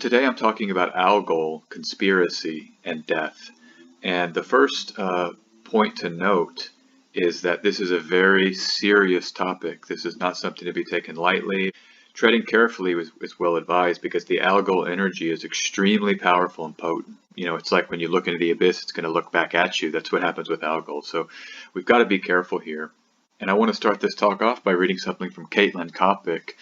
today I'm talking about Algol, conspiracy, and death. And the first point to note is that this is a very serious topic. This is not something to be taken lightly. Treading carefully is well advised because the Algol energy is extremely powerful and potent. You know, it's like when you look into the abyss, it's going to look back at you. That's what happens with Algol. So we've got to be careful here. And I want to start this talk off by reading something from Caitlin Kopic,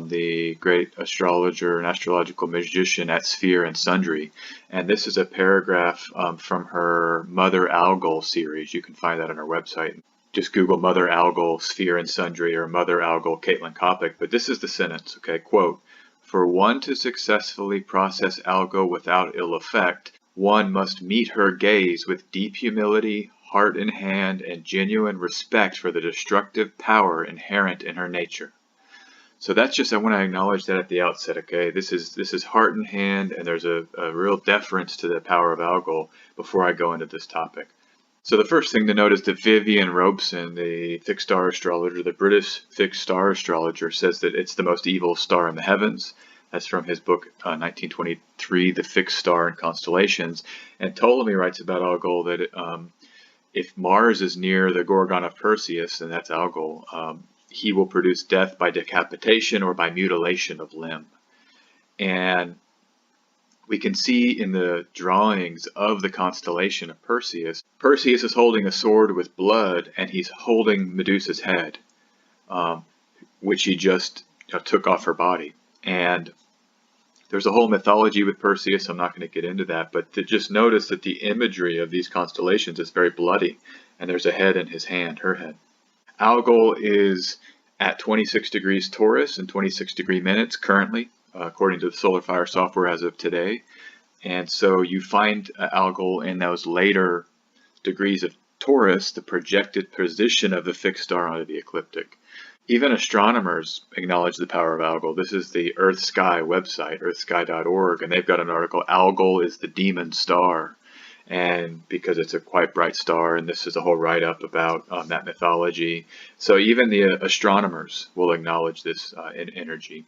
the great astrologer and astrological magician at Sphere and Sundry. And this is a paragraph from her Mother Algol series. You can find that on her website. Just Google Mother Algol, Sphere and Sundry, or Mother Algol, Caitlin Kopic. But this is the sentence, okay? Quote, "For one to successfully process Algol without ill effect, one must meet her gaze with deep humility, heart in hand, and genuine respect for the destructive power inherent in her nature." So that's just, I want to acknowledge that at the outset, okay? This is heart in hand, and there's a real deference to the power of Algol before I go into this topic. So the first thing to note is that Vivian Robeson, the fixed star astrologer, the British fixed star astrologer, says that it's the most evil star in the heavens. That's from his book, 1923, The Fixed Star and Constellations. And Ptolemy writes about Algol that if Mars is near the Gorgon of Perseus, and that's Algol, he will produce death by decapitation or by mutilation of limb. And we can see in the drawings of the constellation of Perseus, Perseus is holding a sword with blood, and he's holding Medusa's head, which he just took off her body. And there's a whole mythology with Perseus. I'm not going to get into that, but to just notice that the imagery of these constellations is very bloody, and there's a head in his hand, her head. Algol is at 26 degrees Taurus and 26 degree minutes currently, according to the Solar Fire software as of today. And so you find Algol in those later degrees of Taurus, the projected position of the fixed star onto the ecliptic. Even astronomers acknowledge the power of Algol. This is the Earth Sky website, earthsky.org, and they've got an article, Algol is the demon star. And because it's a quite bright star, and this is a whole write-up about that mythology. So even the astronomers will acknowledge this energy.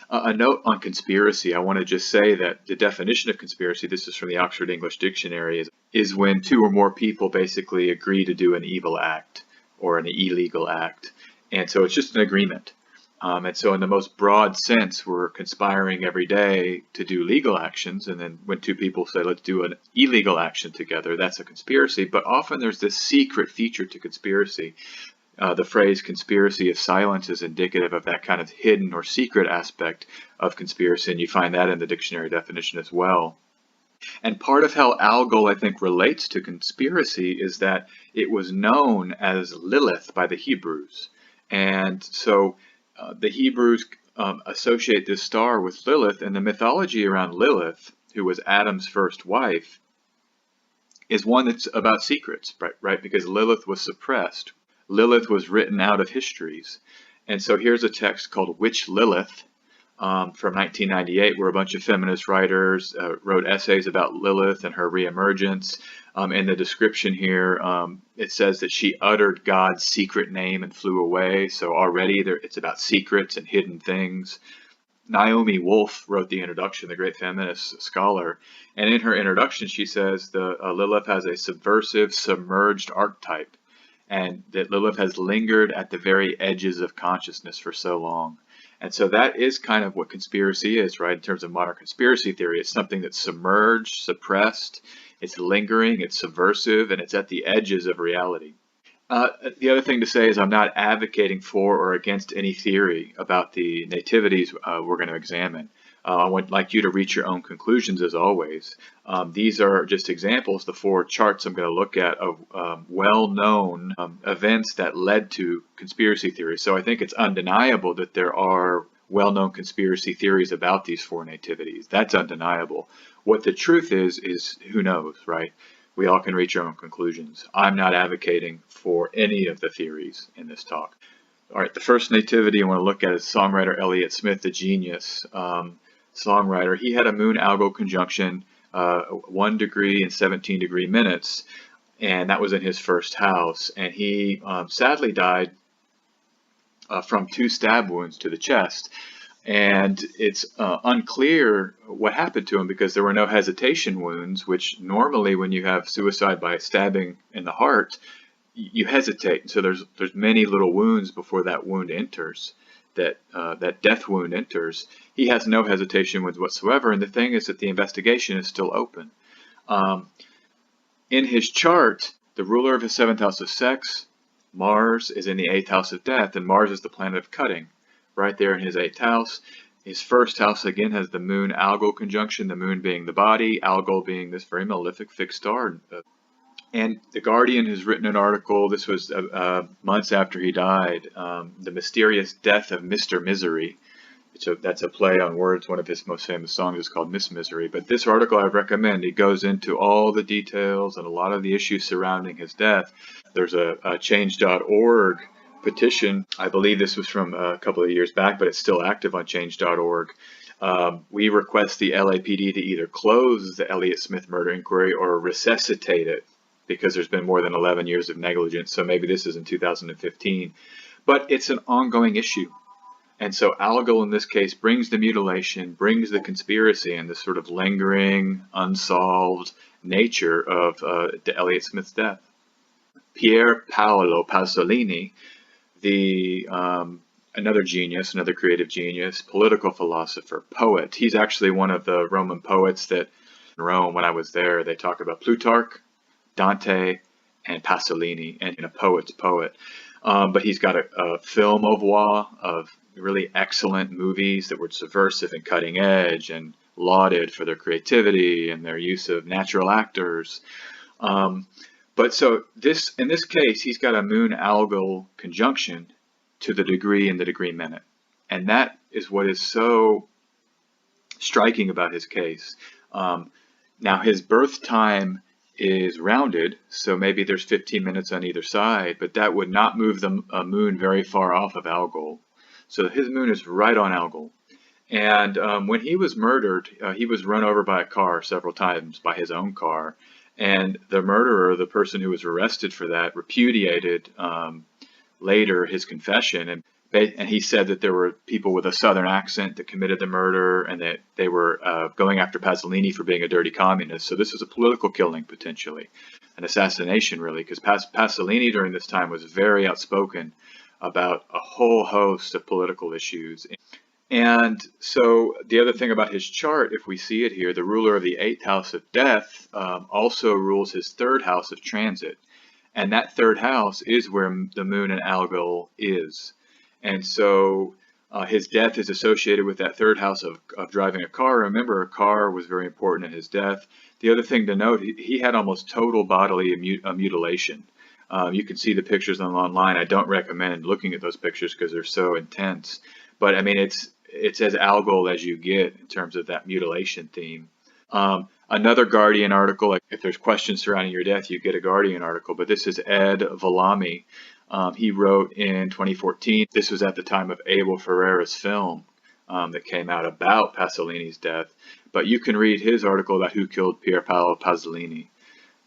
A note on conspiracy, I want to just say that the definition of conspiracy, this is from the Oxford English Dictionary, is when two or more people basically agree to do an evil act or an illegal act. And so it's just an agreement. And so in the most broad sense, we're conspiring every day to do legal actions. And then when two people say, let's do an illegal action together, that's a conspiracy. But often there's this secret feature to conspiracy. The phrase conspiracy of silence is indicative of that kind of hidden or secret aspect of conspiracy. And you find that in the dictionary definition as well. And part of how Algol, I think, relates to conspiracy is that it was known as Lilith by the Hebrews. And so the Hebrews associate this star with Lilith, and the mythology around Lilith, who was Adam's first wife, is one that's about secrets, right? Because Lilith was suppressed. Lilith was written out of histories. And so here's a text called Witch Lilith from 1998, where a bunch of feminist writers wrote essays about Lilith and her reemergence. In the description here, it says that she uttered God's secret name and flew away. So already it's about secrets and hidden things. Naomi Wolf wrote the introduction, the great feminist scholar. And in her introduction, she says the Lilith has a subversive, submerged archetype, and that Lilith has lingered at the very edges of consciousness for so long. And so that is kind of what conspiracy is, right? In terms of modern conspiracy theory, it's something that's submerged, suppressed, it's lingering, it's subversive, and it's at the edges of reality. The other thing to say is I'm not advocating for or against any theory about the nativities we're going to examine. I would like you to reach your own conclusions as always. These are just examples, the four charts I'm going to look at of well-known events that led to conspiracy theories. So I think it's undeniable that there are well-known conspiracy theories about these four nativities. That's undeniable. What the truth is who knows, right? We all can reach our own conclusions. I'm not advocating for any of the theories in this talk. All right, the first nativity I want to look at is songwriter Elliott Smith, the genius songwriter. He had a moon Algol conjunction, 1 degree and 17 degree minutes, and that was in his first house. And he sadly died from 2 stab wounds to the chest. And it's unclear what happened to him because there were no hesitation wounds, which normally when you have suicide by stabbing in the heart, you hesitate. So there's many little wounds before that wound enters, that death wound enters. He has no hesitation wounds whatsoever. And the thing is that the investigation is still open. In his chart, the ruler of his seventh house of sex, Mars, is in the eighth house of death, and Mars is the planet of cutting, right there in his eighth house. His first house again has the moon Algol conjunction, the moon being the body, Algol being this very malefic fixed star. And The Guardian has written an article, this was months after he died, The Mysterious Death of Mr. Misery. That's a play on words. One of his most famous songs is called Miss Misery. But this article I recommend. It goes into all the details and a lot of the issues surrounding his death. There's a change.org petition. I believe this was from a couple of years back, but it's still active on change.org. We request the LAPD to either close the Elliott Smith murder inquiry or resuscitate it, because there's been more than 11 years of negligence. So maybe this is in 2015. But it's an ongoing issue. And so Algol in this case brings the mutilation, brings the conspiracy, and the sort of lingering, unsolved nature of Elliott Smith's death. Pierre Paolo Pasolini, another genius, another creative genius, political philosopher, poet. He's actually one of the Roman poets that in Rome, when I was there, they talk about Plutarch, Dante, and Pasolini, and a poet's poet. But he's got a film oeuvre of really excellent movies that were subversive and cutting edge and lauded for their creativity and their use of natural actors. But so in this case, he's got a moon Algol conjunction to the degree in the degree minute. And that is what is so striking about his case. Now his birth time is rounded, so maybe there's 15 minutes on either side, but that would not move the moon very far off of Algol. So his moon is right on Algol. And when he was murdered, he was run over by a car several times, by his own car. And the murderer, the person who was arrested for that, repudiated later his confession. And he said that there were people with a southern accent that committed the murder, and that they were going after Pasolini for being a dirty communist. So this was a political killing, potentially, an assassination, really, because Pasolini during this time was very outspoken about a whole host of political issues. And so the other thing about his chart, if we see it here, the ruler of the eighth house of death also rules his third house of transit. And that third house is where the moon in Algol is. And so his death is associated with that third house of driving a car. Remember, a car was very important in his death. The other thing to note, he had almost total bodily mutilation. You can see the pictures online. I don't recommend looking at those pictures because they're so intense. But I mean, it's as Algol as you get in terms of that mutilation theme. Another Guardian article, like if there's questions surrounding your death, you get a Guardian article. But this is Ed Valami. He wrote in 2014, this was at the time of Abel Ferrara's film that came out about Pasolini's death. But you can read his article about who killed Pier Paolo Pasolini,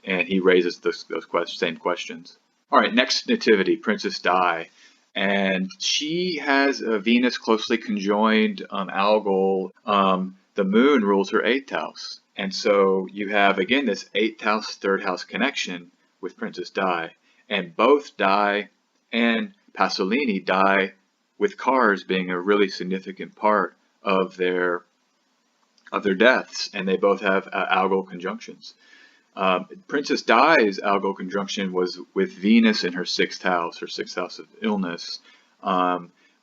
and he raises those same questions. All right, next nativity, Princess Di. And she has a Venus closely conjoined Algol. The moon rules her eighth house. And so you have, again, this eighth house, third house connection with Princess Di. And both Di and Pasolini die with cars being a really significant part of their deaths, and they both have Algol conjunctions. Princess Di's Algol conjunction was with Venus in her sixth house of illness.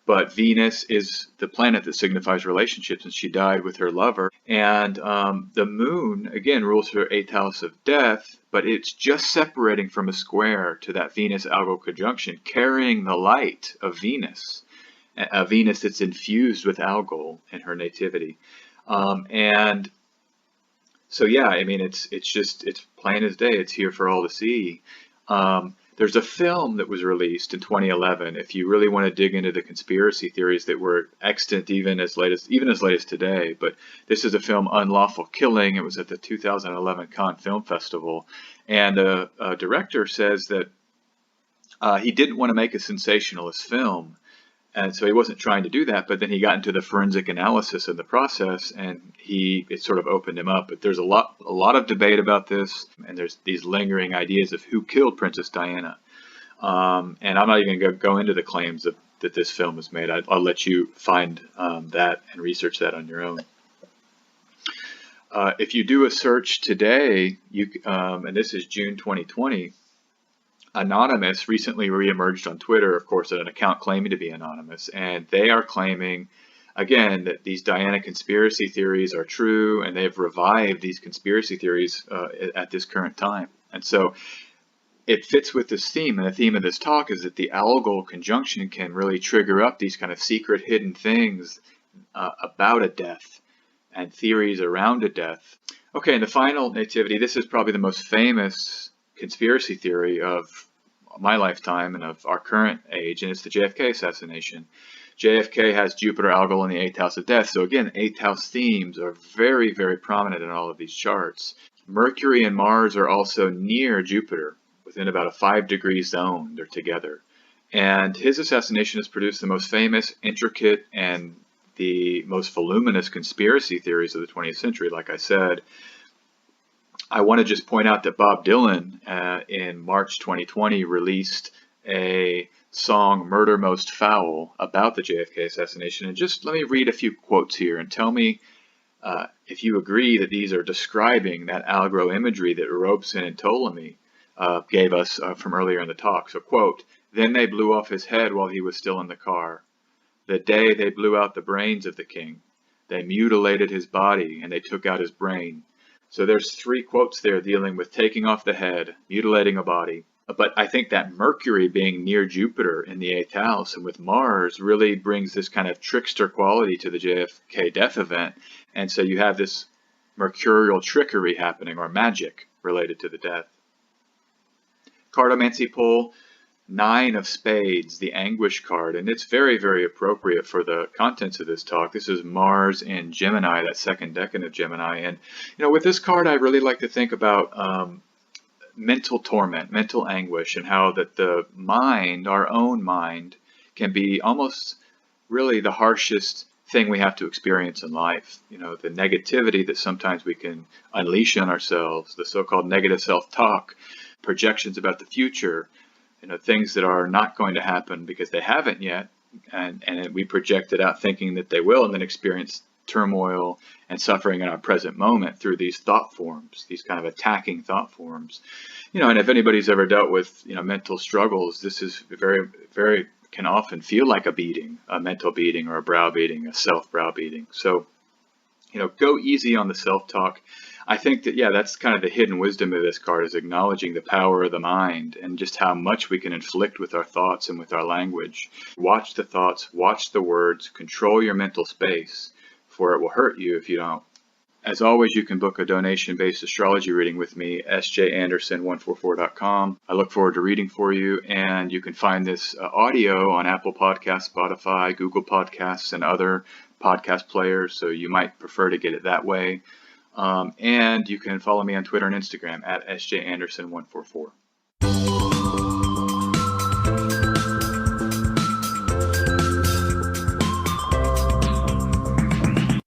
But Venus is the planet that signifies relationships, and she died with her lover. And the moon, again, rules her eighth house of death, but it's just separating from a square to that Venus-Algol conjunction, carrying the light of Venus, a Venus that's infused with Algol in her nativity. And so, yeah, I mean, it's plain as day. It's here for all to see. There's a film that was released in 2011. If you really want to dig into the conspiracy theories that were extant even as late as today, but this is a film, Unlawful Killing. It was at the 2011 Cannes Film Festival, and a director says that he didn't want to make a sensationalist film, And so he wasn't trying to do that, but then he got into the forensic analysis of the process, and it sort of opened him up. But there's a lot of debate about this, and there's these lingering ideas of who killed Princess Diana. And I'm not even going to go into the claims that this film was made. I'll let you find that and research that on your own. If you do a search today, and this is June 2020, Anonymous recently reemerged on Twitter, of course, an account claiming to be anonymous, and they are claiming, again, that these Diana conspiracy theories are true, and they've revived these conspiracy theories at this current time. And so it fits with this theme, and the theme of this talk is that the Algol conjunction can really trigger up these kind of secret hidden things about a death and theories around a death. Okay, and the final nativity, this is probably the most famous conspiracy theory of my lifetime and of our current age, and it's the JFK assassination. JFK has Jupiter, Algol in the 8th house of death. So again, 8th house themes are very, very prominent in all of these charts. Mercury and Mars are also near Jupiter, within about a 5-degree zone. They're together. And his assassination has produced the most famous, intricate, and the most voluminous conspiracy theories of the 20th century, like I said. I want to just point out that Bob Dylan in March 2020 released a song, Murder Most Foul, about the JFK assassination. And just let me read a few quotes here and tell me if you agree that these are describing that allegro imagery that Robson and Ptolemy gave us from earlier in the talk. So, quote, "Then they blew off his head while he was still in the car. The day they blew out the brains of the king. They mutilated his body and they took out his brain." So there's 3 quotes there dealing with taking off the head, mutilating a body. But I think that Mercury being near Jupiter in the 8th house and with Mars really brings this kind of trickster quality to the JFK death event. And so you have this mercurial trickery happening, or magic, related to the death. Cartomancy pull, 9 of spades, the anguish card, and it's very, very appropriate for the contents of this talk. This is Mars in Gemini, that second decan of Gemini. And with this card, I really like to think about mental torment, mental anguish, and how that the mind, our own mind, can be almost really the harshest thing we have to experience in life. The negativity that sometimes we can unleash on ourselves, the so-called negative self-talk, projections about the future, things that are not going to happen because they haven't yet, and we project it out thinking that they will, and then experience turmoil and suffering in our present moment through these thought forms, these kind of attacking thought forms. And if anybody's ever dealt with mental struggles, this is very, very, can often feel like a beating, a mental beating or a browbeating, a self-browbeating. So go easy on the self-talk. I think that, that's kind of the hidden wisdom of this card, is acknowledging the power of the mind and just how much we can inflict with our thoughts and with our language. Watch the thoughts, watch the words, control your mental space, for it will hurt you if you don't. As always, you can book a donation-based astrology reading with me, sjanderson144.com. I look forward to reading for you, and you can find this audio on Apple Podcasts, Spotify, Google Podcasts, and other podcast players, so you might prefer to get it that way. And you can follow me on Twitter and Instagram at sjanderson144.